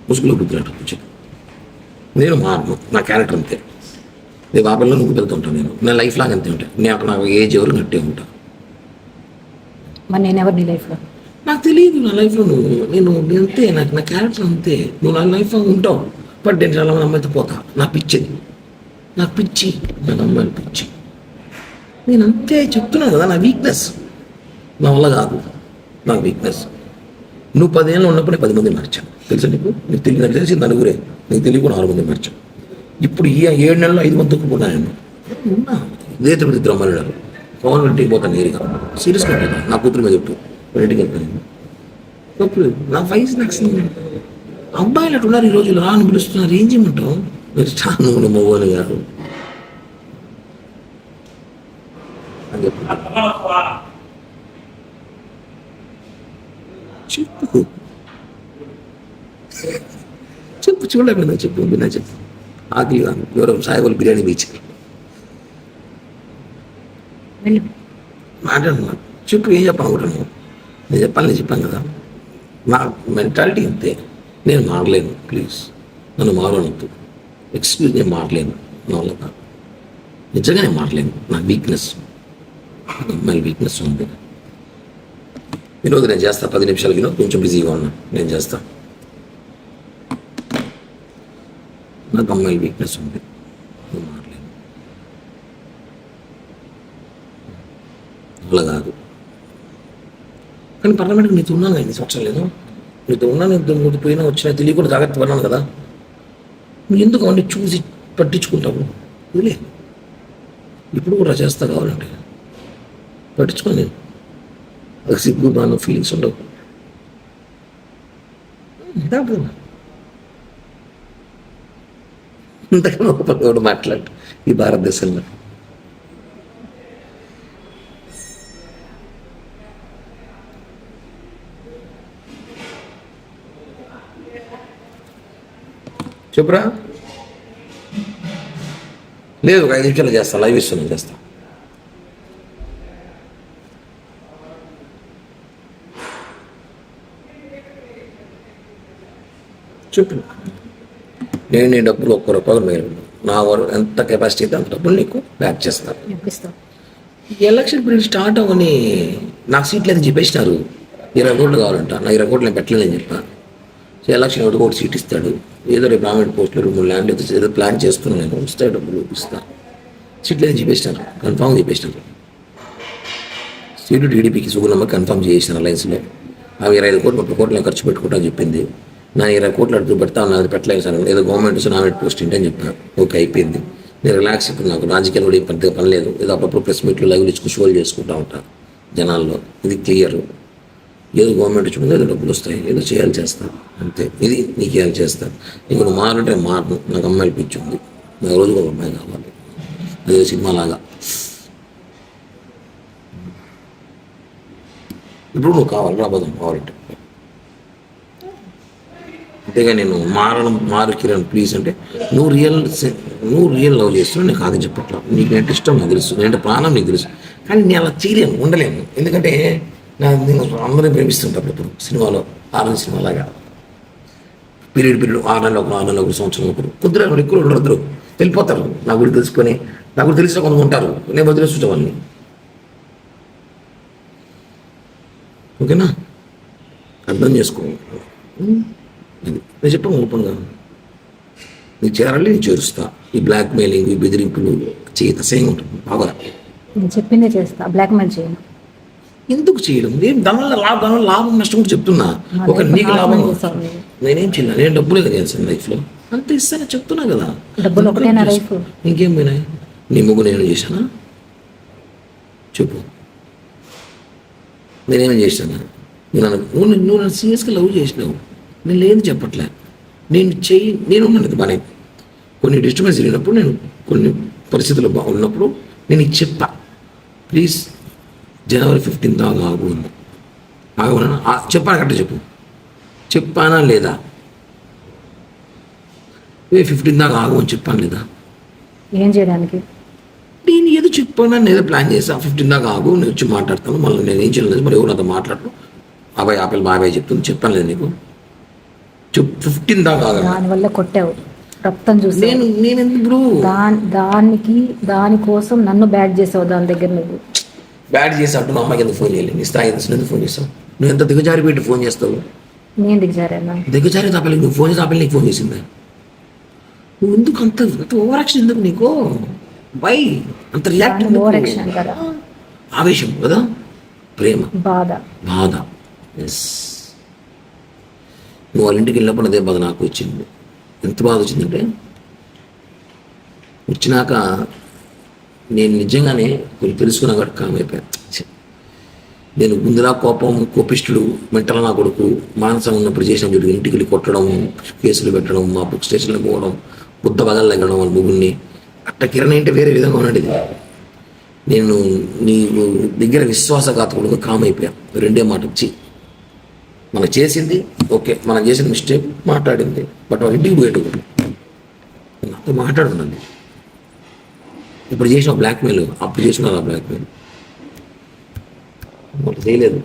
ముసుగులో బుద్ధినట్టు నేను మారను, నా క్యారెక్టర్ అంతే. నేను బాబల్లో నువ్వు వెళ్తుంటాను, నేను లైఫ్ లాగా అంతే ఉంటాను. నాకు ఏజ్ ఎవరు గట్టే ఉంటా. మరి నేను ఎవరు నీ లైఫ్లో? నాకు తెలియదు నా లైఫ్లో నేను అంతే, నాకు నా క్యారెక్టర్ అంతే. నువ్వు నా లైఫ్లో ఉంటావు, బట్ నేను చాలా మంది అమ్మాయితో పోతా. నాకు పిచ్చింది, నాకు పిచ్చి, నాకు అమ్మాయిలు పిచ్చి. నేను అంతే చెప్తున్నాను కదా, నా వీక్నెస్. నా వల్ల కాదు, నా వీక్నెస్. నువ్వు 10 ఏళ్ళు ఉన్నప్పుడే 10 మంది మార్చాను తెలుసా నీకు? నీకు తెలియదు, తెలిసి నలుగురే, నీకు తెలియకుండా 6 మంది మార్చాను. ఇప్పుడు ఈ 7 నెలల్లో 5 మంది తొక్కున్నా నేను. ఇదే తిరుపతి ద్రమ్మన్నాడు పవన్ ఇంటికి పోతాను నేరుగా, సీరియస్గా పోతాను. నా కూతురు మీద చెప్పు, ఇంటికి వెళ్తాను. తప్పుడు నా వయసు నాకు అబ్బాయిలు అటు ఉన్నారు ఈ రోజులు. రాను పిలుస్తున్నారు, ఏం చేయమంటావు? మీరు చాను మొగోలు గారు అని చెప్పు. చెప్పు చెప్పు, చూడలేకపోయినా చెప్పు, విన్నా చెప్పు. ఆకలి కాదు, ఎవరో సాయిబుల్ బిర్యానీ బీచ్కి మాట్లాడుతున్నా. చెప్పు, ఏం చెప్పాలనుకుంటున్నాను? నేను చెప్పాను కదా, నా మెంటాలిటీ అంతే. నేను మారలేను, ప్లీజ్ నన్ను మారనొద్దు. ఎక్స్క్యూజ్, నేను మారలేను, నా వల్ల కాదు. నిజంగా నేను మారలేను, నా వీక్నెస్, అమ్మాయిల వీక్నెస్ ఉంది. వినోద్ నేను చేస్తా, 10 నిమిషాలు వినోద్, కొంచెం బిజీగా ఉన్నా, నేను చేస్తా. నాకు అమ్మాయిల వీక్నెస్ ఉంది, నేను మారలేను, అలా కాదు. కానీ పర్లమెంట్కి నీతో ఉన్నాను కదా, 5 సంవత్సరాలు లేదు, నీతో ఉన్నాను. ఇంత పోయినా వచ్చినా తెలియకుండా జాగ్రత్త పడినాను కదా. నువ్వు ఎందుకు అవన్నీ చూసి పట్టించుకుంటావు? ఇదిలే, ఇప్పుడు కూడా చేస్తా కావాలంటే పట్టించుకో. నేను అది సిగ్గు బాగా ఫీలింగ్స్ ఉండవు. ఇంతకన్నా ఒకటి మాట్లాడు ఈ భారతదేశంలో. చెప్పురా. లేదు, ఒక 5 నిమిషాలు చేస్తా, లైవ్ ఇస్తున్నాను, చేస్తా. చెప్పు. నేను నీ డబ్బులు 1 రూపాయలు మేలు, నా ఎంత కెపాసిటీ అయితే అంత డబ్బులు నీకు బ్యాక్ చేస్తాను. ఈ ఎలక్షన్ పీరియడ్ స్టార్ట్ అవ్వని నాకు సీట్లు అయితే చెప్పేసినారు. 20 కోట్లు కావాలంట. నా 20 కోట్లు నేను పెట్టలేదని చెప్పాను. సో ఎలక్షన్ ఒకటి కూడా సీట్ ఇస్తాడు. ఏదో రేపు గవర్నమెంట్ పోస్టులు 2-3 ల్యాండ్ ఏదో ప్లాన్ చేసుకున్నాను, నేను వస్తాయి డబ్బులు ఇస్తాను. సీట్లు అయితే చెప్పేసినారు, కన్ఫామ్ చెప్పేసినారు. సీటు టీడీపీకి సుగుణమ్మ కన్ఫామ్ చేసినారు అలయన్స్లో. అవి 25 కోట్లు 30 కోట్లు నేను ఖర్చు పెట్టుకుంటా అని చెప్పింది. నా 20 కోట్లు అడుగు పెడతా, నాది పెట్టలేదు సార్, ఏదో గవర్నమెంట్ నామినేట్ పోస్ట్ ఏంటని చెప్పాను. ఓకే, అయిపోయింది. నేను రిలాక్స్. ఇప్పుడు నాకు రాజకీయాలు కూడా పెద్దగా పని లేదు. ఏదో అప్పుడప్పుడు ప్రెస్ మీట్లు లైవ్లు ఇచ్చుకుని షోలు చేసుకుంటా ఉంటాను జనాల్లో. ఇది క్లియర్. ఏదో గవర్నమెంట్ ఇచ్చుకుంటే ఏదో డబ్బులు వస్తాయి, ఏదో చేయాలి చేస్తాను అంతే. ఇది నీకు ఏం చేస్తాను. ఇంక నువ్వు మారంటే మారను. నాకు అమ్మాయిలు పిచ్చి ఉంది, నాకు రోజు ఒక అమ్మాయి కావాలి. అదే సినిమాలాగా. ఇప్పుడు నువ్వు కావాలి, రాబోదాం కావాలంటే. అంతేగా నేను మారు కిరణ్ ప్లీజ్ అంటే నువ్వు రియల్ లవ్ చేస్తున్నావు. నేను కాదని చెప్పట్లా. నీకు నేను ఇష్టం నాకు తెలుసు, నేనంటే ప్రాణం నీకు తెలుసు. కానీ నేను అలా చేయలేను, ఉండలేను. ఎందుకంటే నేను అందరినీ ప్రేమిస్తుంటాను. ఇప్పుడు సినిమాలో ఆరెంజ్ సినిమాలాగా పీరియడ్ 6 నెలలు ఒకరు, 6 నెలలు ఒకరు, సంవత్సరం ఒకరు, కుదిరే ఎక్కువ ఉండరు, వెళ్ళిపోతారు. నా గురించి తెలుసుకొని, నా గురించి తెలిసిన కొంతమంది ఉంటారు, నేను వదిలేస్తుంటా వాళ్ళని. ఓకేనా, అర్థం చేసుకో. నేను చెప్పాను ఓపెన్గా, నీకు చేరాలి, నేను చేరుస్తా. ఈ బ్లాక్ మెయిలింగ్, ఈ బెదిరింపులు చేయత సేమ్ ఉంటుంది. బాగా నేను చెప్పిందే చేస్తా, బ్లాక్మెయిల్ చేయను. ఎందుకు చేయడం? నేను దానివల్ల లాభం నష్టం కూడా చెప్తున్నా. ఒక నీకు లాభం, నేనేం చేయలే, నేను డబ్బులే కదా చేస్తాను లైఫ్లో, అంత ఇస్తానని చెప్తున్నా కదా. డబ్బులు ఒకటేనా లైఫ్? ఇంకేం పోయినాయి? నీ ముగ్గు నేను చేశానా చెప్పు? నేనేమేం చేశాను? నువ్వు నన్ను సీరియస్గా లవ్ చేసినావు, నేను లేదు చెప్పట్లే. నేను ఉన్నాను బాగానే. కొన్ని డిస్టర్బెన్స్ జరిగినప్పుడు, నేను కొన్ని పరిస్థితులు బాగున్నప్పుడు నేను ఇది చెప్పా, ప్లీజ్ జనవరి 15 దాకా ఆగు. ఆగమన్నా చెప్పాను కరెక్ట్ చెప్పు, చెప్పానా లేదా? 15 దాకా ఆగు అని చెప్పాను లేదా? ఏం చేయడానికి? నేను ఏదో చెప్పాను, నేను ఏదో ప్లాన్ చేసా. 15 దాకా ఆగు, నేను వచ్చి మాట్లాడతాను. మళ్ళీ నేను ఏం చేయలేదు, మరి ఎవరు నాతో మాట్లాడరు. బాబాయ్ ఆపిల్ బాబాయ్ చెప్తుంది, చెప్పాను లేదు నీకు? చెప్పు 15 దాకా ఆగను. దానివల్ల కొట్టావు, రక్తం చూసావు. నేను ఎందుకు బ్రో దానికోసం నన్ను బ్యాడ్ చేసావు దాని దగ్గర నువ్వు. బ్యాడ్ చేసినట్టు మా అమ్మాయికి ఎందుకు ఫోన్ చేయాలి? నీ స్థాయి ఎందుకు ఫోన్ చేస్తావు? నువ్వు ఎంత దిగజారి పెట్టి ఫోన్ చేస్తావు? నేను దిగజారేనా? దిగజారి తప్పలేదు. నువ్వు ఫోన్ చేసి ఆపలి నీకు ఫోన్ చేసిందా? నువ్వు ఎందుకు అంత ఓవర్ యాక్షన్ ఎందుకు నీకు? వై అంత రియాక్ట్? ఓవర్ యాక్షన్ కదా, ఆవేశం కదా, ప్రేమ, బాధ. ఎస్, నువ్వు వాళ్ళ ఇంటికి వెళ్ళినప్పుడు అదే బాధ నాకు వచ్చింది. ఎంత బాధ వచ్చిందంటే, వచ్చినాక నేను నిజంగానే కొంచెం తెలుసుకున్నా కాబట్టి కామైపోయాను. నేను ముందులా కోపిష్టుడు, మెంటల్ నా కొడుకు, మానసం ఉన్నప్పుడు చేసిన చూడు, ఇంటికి వెళ్ళి కొట్టడం, కేసులు పెట్టడం, మా బుక్ స్టేషన్లో పోవడం, బుద్ధ బగలు తగ్గడం వాళ్ళ ముగ్గురిని. అట్ట కిరణ్ అంటే వేరే విధంగా ఉన్నది. నేను నీ దగ్గర విశ్వాసఘాతకుడుగా కామైపోయాను. రెండే మాట ఇచ్చి మనం చేసింది ఓకే, మనం చేసిన మిస్టేక్ మాట్లాడింది, బట్ వాళ్ళ ఇంటికి పోయేటప్పుడు నాతో మాట్లాడుతున్నాను. ఇప్పుడు చేసిన బ్లాక్మెయిల్, అప్పుడు చేసిన బ్లాక్మెయిల్ చేయలేదు.